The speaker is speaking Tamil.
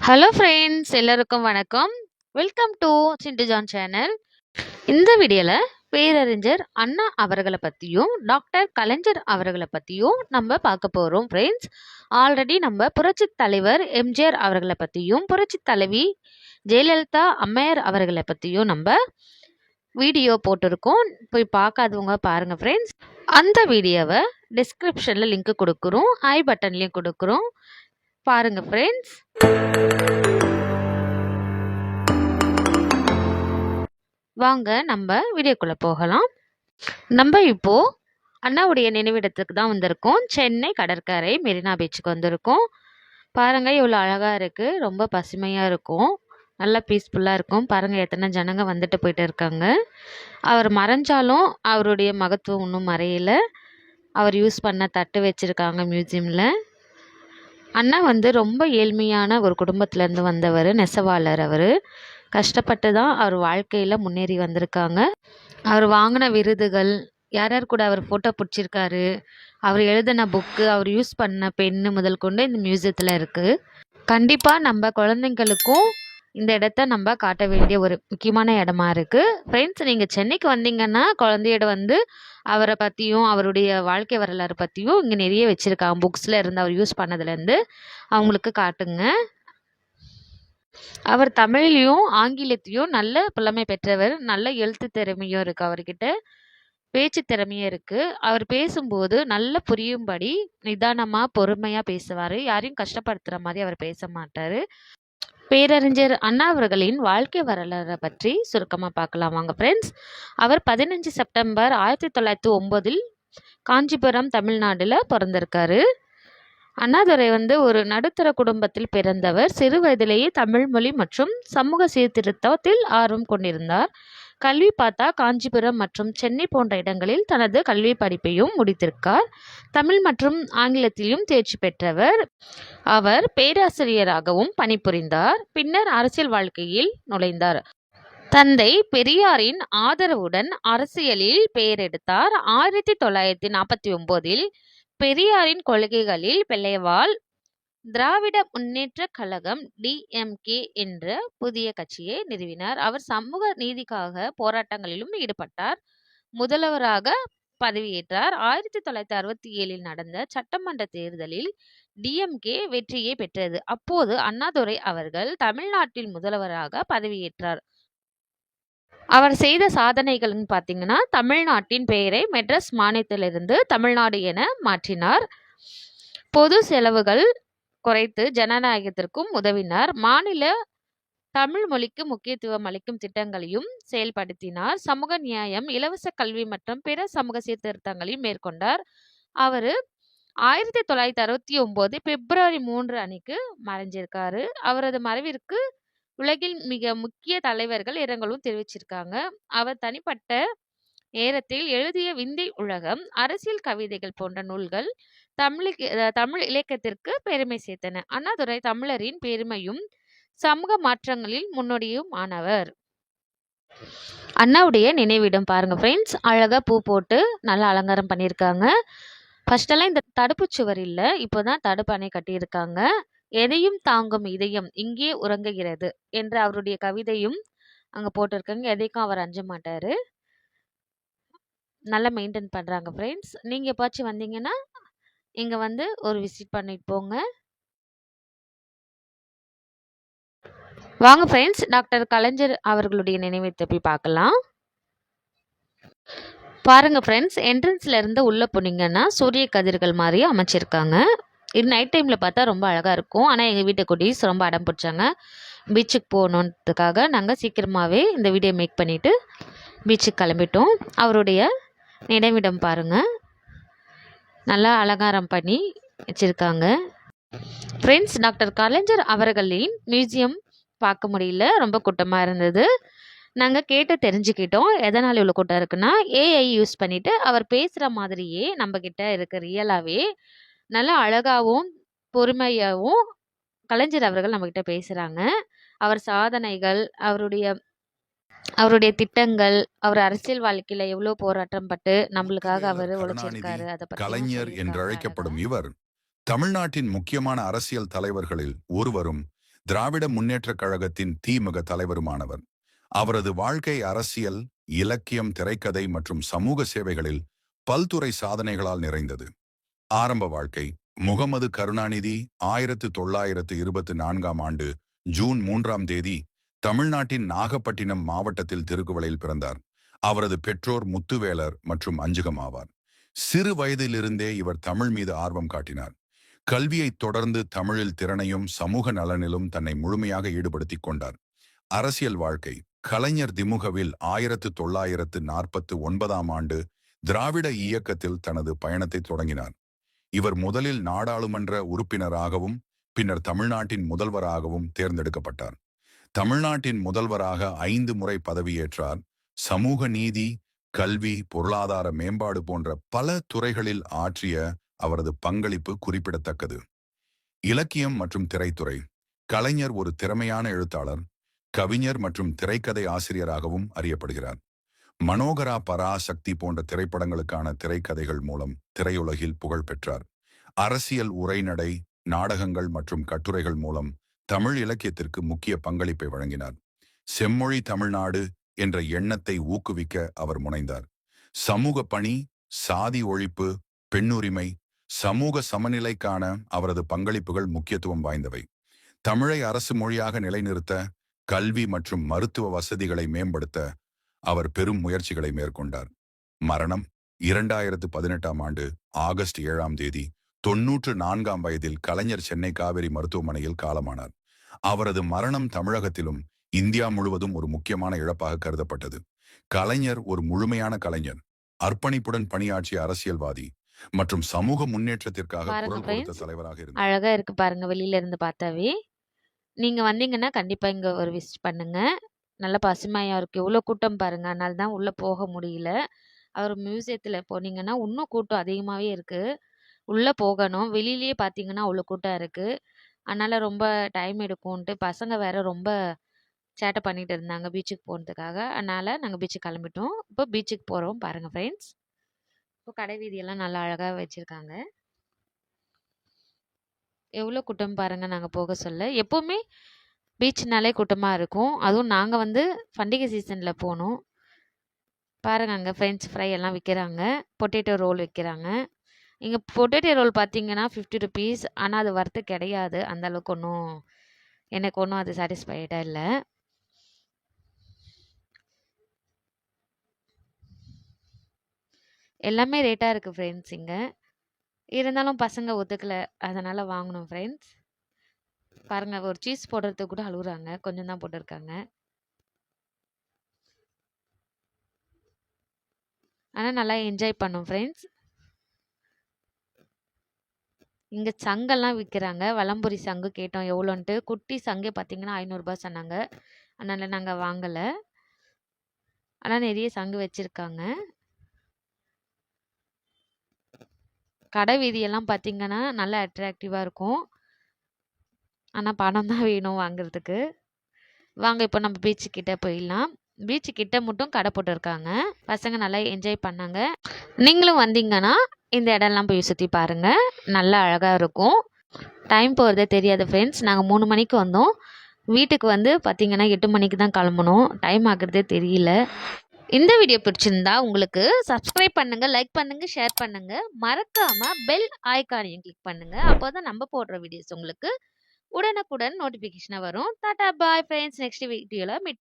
ஹலோ ஃப்ரெண்ட்ஸ், எல்லாருக்கும் வணக்கம். வெல்கம் டு சிண்டு ஜான் சேனல். இந்த வீடியோவில் பேரறிஞர் அண்ணா அவர்களை பற்றியும் டாக்டர் கலைஞர் அவர்களை பற்றியும் நம்ம பார்க்க போகிறோம் ஃப்ரெண்ட்ஸ். ஆல்ரெடி நம்ம புரட்சி தலைவர் எம்ஜிஆர் அவர்களை பற்றியும் புரட்சி தலைவி ஜெயலலிதா அம்மையார் அவர்களை பற்றியும் நம்ம வீடியோ போட்டிருக்கோம். போய் பார்க்காதவங்க பாருங்கள் ஃப்ரெண்ட்ஸ். அந்த வீடியோவை டிஸ்கிரிப்ஷனில் லிங்க் கொடுக்குறோம், ஐ பட்டன்லேயும் கொடுக்குறோம், பாருங்க ஃப்ரெண்ட்ஸ். வாங்க நம்ம வீடியோக்குள்ள போகலாம். நம்ம இப்போ அண்ணாவுடைய நினைவிடத்துக்கு தான் வந்திருக்கோம். சென்னை கடற்கரை மெரினா பீச்சுக்கு வந்திருக்கோம். பாருங்க எவ்வளோ அழகா இருக்கு, ரொம்ப பசுமையா இருக்கும், நல்லா பீஸ்ஃபுல்லாக இருக்கும். பாருங்க எத்தனை ஜனங்க வந்துட்டு போயிட்டு இருக்காங்க. அவர் மறைஞ்சாலும் அவருடைய மகத்துவம் இன்னும் மறையல. அவர் யூஸ் பண்ண தட்டு வச்சிருக்காங்க மியூசியமில். அண்ணா ரொம்ப ஏழ்மையான ஒரு குடும்பத்திலேருந்து வந்தவர், நெசவாளர். அவர் கஷ்டப்பட்டு தான் அவர் வாழ்க்கையில் முன்னேறி வந்திருக்காங்க. அவர் வாங்கின விருதுகள், யார் யார் கூட அவர் ஃபோட்டோ பிடிச்சிருக்காரு, அவர் எழுதின புக்கு, அவர் யூஸ் பண்ண பென்னு முதல் கொண்டு இந்த மியூசியத்தில் இருக்குது. கண்டிப்பாக நம்ம குழந்தைங்களுக்கும் இந்த இடத்த நம்ம காட்ட வேண்டிய ஒரு முக்கியமான இடமா இருக்குது ஃப்ரெண்ட்ஸ். நீங்கள் சென்னைக்கு வந்தீங்கன்னா குழந்தையோட அவரை பற்றியும் அவருடைய வாழ்க்கை வரலாறு பற்றியும் இங்கே நிறைய வச்சுருக்காங்க. புக்ஸில் இருந்து அவர் யூஸ் பண்ணதுலேருந்து அவங்களுக்கு காட்டுங்க. அவர் தமிழ்லையும் ஆங்கிலத்தையும் நல்ல புலமை பெற்றவர். நல்ல எழுத்து திறமையும் இருக்குது அவர்கிட்ட, பேச்சு திறமையும் இருக்குது. அவர் பேசும்போது நல்ல புரியும்படி நிதானமாக பொறுமையாக பேசுவார். யாரையும் கஷ்டப்படுத்துகிற மாதிரி அவர் பேச மாட்டார். பேரறிஞர் அண்ணா அவர்களின் வாழ்க்கை வரலாறை பற்றி சுருக்கமாக பார்க்கலாம் வாங்க ஃப்ரெண்ட்ஸ். அவர் 15 செப்டம்பர் 1909 காஞ்சிபுரம் தமிழ்நாட்டில் பிறந்திருக்காரு. அண்ணாதுரை ஒரு நடுத்தர குடும்பத்தில் பிறந்தவர். சிறு வயதிலேயே தமிழ் மொழி மற்றும் சமூக சீர்திருத்தத்தில் ஆர்வம் கொண்டிருந்தார். கல்வி பார்த்தா காஞ்சிபுரம் மற்றும் சென்னை போன்ற இடங்களில் தனது கல்வி படிப்பையும் முடித்திருக்கார். தமிழ் மற்றும் ஆங்கிலத்திலும் தேர்ச்சி பெற்றவர். அவர் பேராசிரியராகவும் பணிபுரிந்தார். பின்னர் அரசியல் வாழ்க்கையில் நுழைந்தார். தந்தை பெரியாரின் ஆதரவுடன் அரசியலில் பெயரெடுத்தார். 1949 பெரியாரின் கொள்கைகளில் பிள்ளைவாள் திராவிட முன்னேற்ற கழகம் டிஎம்கே என்ற புதிய கட்சியை நிறுவினார். அவர் சமூக நீதிக்காக போராட்டங்களிலும் ஈடுபட்டார். முதல்வராக பதவியேற்றார். 1967 நடந்த சட்டமன்ற தேர்தலில் டிஎம்கே வெற்றியை பெற்றது. அப்போது அண்ணாதுரை அவர்கள் தமிழ்நாட்டில் முதல்வராக பதவியேற்றார். அவர் செய்த சாதனைகள்னு பார்த்தீங்கன்னா, தமிழ்நாட்டின் பெயரை மெட்ராஸ் மாநிலத்திலிருந்து தமிழ்நாடு என மாற்றினார். பொது செலவுகள் குறைத்து ஜனநாயகத்திற்கும் உதவினார். மாநில தமிழ் மொழிக்கு முக்கியத்துவம் அளிக்கும் திட்டங்களையும் செயல்படுத்தினார். சமூக நியாயம், இலவச கல்வி மற்றும் பிற சமூக சீர்திருத்தங்களையும் மேற்கொண்டார். அவர் 1969 பிப்ரவரி 3 அன்னைக்கு மறைஞ்சிருக்காரு. அவரது மறைவிற்கு உலகில் மிக முக்கிய தலைவர்கள் இரங்கலும் தெரிவிச்சிருக்காங்க. அவர் தனிப்பட்ட நேரத்தில் எழுதிய விந்தை உலகம், அரசியல் கவிதைகள் போன்ற நூல்கள் தமிழ் இலக்கியத்திற்கு பெருமை சேர்த்தன. அண்ணாதுரை தமிழரின் பெருமையும் சமூக மாற்றங்களில் முன்னோடியும் ஆனவர். அண்ணாவுடைய நினைவிடம் பாருங்க ஃப்ரெண்ட்ஸ். அழகா பூ போட்டு நல்லா அலங்காரம் பண்ணியிருக்காங்க. ஃபர்ஸ்டெல்லாம் இந்த தடுப்பு சுவர் இல்லை, இப்போதான் தடுப்பு அணை கட்டியிருக்காங்க. எதையும் தாங்கும் இதயம் இங்கே உறங்குகிறது என்ற அவருடைய கவிதையும் அங்கே போட்டிருக்காங்க. எதைக்கும் அவர் அஞ்ச மாட்டார். நல்லா மெயின்டைன் பண்ணுறாங்க ஃப்ரெண்ட்ஸ். நீங்கள் எப்பாச்சும் வந்தீங்கன்னா இங்கே ஒரு விசிட் பண்ணிட்டு போங்க. வாங்க ஃப்ரெண்ட்ஸ், டாக்டர் கலைஞர் அவர்களுடைய நினைவிடத்தை போய் பார்க்கலாம். பாருங்க ஃப்ரெண்ட்ஸ், என்ட்ரன்ஸ்ல இருந்து உள்ளே போனீங்கன்னா சூரிய கதிர்கள் மாதிரி அமைச்சிருக்காங்க. இது நைட் டைமில் பார்த்தா ரொம்ப அழகாக இருக்கும். ஆனால் எங்கள் வீட்டு குட்டீஸ் ரொம்ப அடம் பிடிச்சாங்க பீச்சுக்கு போகணுன்றதுக்காக. நாங்கள் சீக்கிரமாகவே இந்த வீடியோ மேக் பண்ணிவிட்டு பீச்சுக்கு கிளம்பிட்டோம். அவருடைய நினைவிடம் பாருங்கள், நல்லா அலங்காரம் பண்ணி வச்சுருக்காங்க. ஃப்ரெண்ட்ஸ், டாக்டர் கலைஞர் அவர்களின் மியூசியம் பார்க்க முடியல, ரொம்ப கூட்டமாக இருந்தது. நாங்கள் கேட்டு தெரிஞ்சுக்கிட்டோம் எதனால் இவ்வளோ கூட்டம் இருக்குன்னா, ஏஐ யூஸ் பண்ணிவிட்டு அவர் பேசுகிற மாதிரியே நம்மக்கிட்ட இருக்க ரியலாகவே நல்லா அழகாகவும் பொறுமையாகவும் கலைஞர் அவர்கள் நம்மக்கிட்ட பேசுகிறாங்க. அவர் சாதனைகள், அவருடைய திட்டங்கள், அவர் அரசியல் வாழ்க்கையில் எவ்வளோ போராட்டம் பட்டு நம்மளுக்காக அவர் உழைச்சிருக்காரு. அதை பற்றி கலைஞர் என்று அழைக்கப்படும் இவர் தமிழ்நாட்டின் முக்கியமான அரசியல் தலைவர்களில் ஒருவரும் திராவிட முன்னேற்றக் கழகத்தின் திமுக தலைவருமானவர். அவரது வாழ்க்கை அரசியல், இலக்கியம், திரைக்கதை மற்றும் சமூக சேவைகளில் பல்துறை சாதனைகளால் நிறைந்தது. ஆரம்ப வாழ்க்கை. முகமது கருணாநிதி 1924ஆம் ஆண்டு ஜூன் 3ஆம் தேதி தமிழ்நாட்டின் நாகப்பட்டினம் மாவட்டத்தில் திருக்குவளையில் பிறந்தார். அவரது பெற்றோர் முத்துவேலர் மற்றும் அஞ்சுகம் ஆவார். சிறு வயதிலிருந்தே இவர் தமிழ் மீது ஆர்வம் காட்டினார். கல்வியைத் தொடர்ந்து தமிழில் திறனையும் சமூக நலனிலும் தன்னை முழுமையாக ஈடுபடுத்திக் கொண்டார். அரசியல் வாழ்க்கை. கலைஞர் திமுகவில் 1949ஆம் ஆண்டு திராவிட இயக்கத்தில் தனது பயணத்தை தொடங்கினார். இவர் முதலில் நாடாளுமன்ற உறுப்பினராகவும் பின்னர் தமிழ்நாட்டின் முதல்வராகவும் தேர்ந்தெடுக்கப்பட்டார். தமிழ்நாட்டின் முதல்வராக 5 முறை பதவியேற்றார். சமூக நீதி, கல்வி, பொருளாதார மேம்பாடு போன்ற பல துறைகளில் ஆற்றிய அவரது பங்களிப்பு குறிப்பிடத்தக்கது. இலக்கியம் மற்றும் திரைத்துறை. கலைஞர் ஒரு திறமையான எழுத்தாளர், கவிஞர் மற்றும் திரைக்கதை ஆசிரியராகவும் அறியப்படுகிறார். மனோகரா பராசக்தி போன்ற திரைப்படங்களுக்கான திரைக்கதைகள் மூலம் திரையுலகில் புகழ் பெற்றார். அரசியல் உரைநடை, நாடகங்கள் மற்றும் கட்டுரைகள் மூலம் தமிழ் இலக்கியத்திற்கு முக்கிய பங்களிப்பை வழங்கினார். செம்மொழி தமிழ்நாடு என்ற எண்ணத்தை ஊக்குவிக்க அவர் முனைந்தார். சமூக பணி, சாதி ஒழிப்பு, பெண்ணுரிமை, சமூக சமநிலைக்கான அவரது பங்களிப்புகள் முக்கியத்துவம் வாய்ந்தவை. தமிழை அரசு மொழியாக நிலைநிறுத்த, கல்வி மற்றும் மருத்துவ வசதிகளை மேம்படுத்த அவர் பெரும் முயற்சிகளை மேற்கொண்டார். மரணம். 2018ஆம் ஆண்டு ஆகஸ்ட் 7ஆம் தேதி 94ஆம் வயதில் கலைஞர் சென்னை காவேரி மருத்துவமனையில் காலமானார். அவரது மரணம் தமிழகத்திலும் இந்தியா முழுவதும் ஒரு முக்கியமான இழப்பாக கருதப்பட்டது. கலைஞர் ஒரு முழுமையான கலைஞர், அர்ப்பணிப்புடன் பணியாற்றிய அரசியல்வாதி மற்றும் சமூக முன்னேற்றத்திற்காக குரல் கொடுத்த தலைவராக இருந்தார். அழகா இருக்கு பாருங்க, வெளியில இருந்து பார்த்தாவே. நீங்க வந்தீங்கன்னா கண்டிப்பா இங்க ஒரு விசிட் பண்ணுங்க. நல்ல பசுமையா இருக்கு. எவ்வளோ கூட்டம் பாருங்க. அதனால தான் உள்ள போக முடியல. அவர் மியூசியத்துல போனீங்கன்னா இன்னும் கூட்டம் அதிகமாவே இருக்கு. உள்ள போகணும். வெளியிலேயே பார்த்தீங்கன்னா அவ்வளோ கூட்டம் இருக்கு. அதனால ரொம்ப டைம் எடுக்கும்ன்ட்டு பசங்க வேற ரொம்ப சேட்டை பண்ணிட்டு இருந்தாங்க பீச்சுக்கு போகிறதுக்காக. அதனால நாங்கள் பீச்சுக்கு கிளம்பிட்டோம். இப்போ பீச்சுக்கு போகிறோம் பாருங்கள் ஃப்ரெண்ட்ஸ். இப்போ கடை வீதியெல்லாம் நல்லா அழகாக வச்சுருக்காங்க. எவ்வளோ கூட்டம் பாருங்கள் நாங்கள் போக சொல்ல. எப்போவுமே பீச்னாலே கூட்டமாக இருக்கும். அதுவும் நாங்கள் வந்து பண்டிகை சீசனில் போனோம். பாருங்கள் அங்கே ஃப்ரெஞ்ச் ஃப்ரை எல்லாம் விற்கிறாங்க. பொட்டேட்டோ ரோல் விற்கிறாங்க. இங்கே பொட்டேட்டோ ரோல் பார்த்தீங்கன்னா 50 ருபீஸ். ஆனால் அது வர்த்து கிடையாது. அந்தளவுக்கு எனக்கு ஒன்றும் அது சாட்டிஸ்ஃபைடாக இல்லை. எல்லாமே ரேட்டாக இருக்குது ஃப்ரெண்ட்ஸ் இங்கே. இருந்தாலும் பசங்க ஒத்துக்கலை, அதனால் வாங்கினோம் ஃப்ரெண்ட்ஸ். பாருங்கள், ஒரு சீஸ் போடுறதுக்கு கூட அழுகுறாங்க. கொஞ்சம் தான் போட்டிருக்காங்க. ஆனால் நல்லா என்ஜாய் பண்ணோம் ஃப்ரெண்ட்ஸ். இங்கே சங்கெல்லாம் விற்கிறாங்க. வலம்புரி சங்கு கேட்டோம் எவ்வளோன்ட்டு. குட்டி சங்கே பார்த்தீங்கன்னா 500 ரூபாய் சொன்னாங்க. அதனால் நாங்கள் வாங்கலை. ஆனால் நிறைய சங்கு வச்சுருக்காங்க. கடை வீதியெல்லாம் பார்த்தீங்கன்னா நல்லா அட்ராக்டிவாக இருக்கும். ஆனால் பணம் தான் வேணும் வாங்குறதுக்கு. வாங்க இப்போ நம்ம பீச்சுக்கிட்ட போயிடலாம். பீச்சுக்கிட்ட மட்டும் கடை போட்டிருக்காங்க. பசங்க நல்லா என்ஜாய் பண்ணாங்க. நீங்களும் வந்தீங்கன்னா இந்த இடம்லாம் போய் சுற்றி பாருங்கள். நல்லா அழகாக இருக்கும். டைம் போகிறதே தெரியாது ஃப்ரெண்ட்ஸ். நாங்கள் 3 மணிக்கு வந்தோம். வீட்டுக்கு வந்து பார்த்திங்கன்னா 8 மணிக்கு தான் கிளம்பணும். டைம் ஆகுறதே தெரியல. இந்த வீடியோ பிடிச்சிருந்தா உங்களுக்கு சப்ஸ்கிரைப் பண்ணுங்கள், லைக் பண்ணுங்கள், ஷேர் பண்ணுங்கள். மறக்காமல் பெல் ஐகானையும் கிளிக் பண்ணுங்கள். அப்போ தான் நம்ம போடுற வீடியோஸ் உங்களுக்கு உடனுக்குடன் நோட்டிஃபிகேஷனாக வரும். Tata bye friends. நெக்ஸ்ட் வீடியோவில் மீட்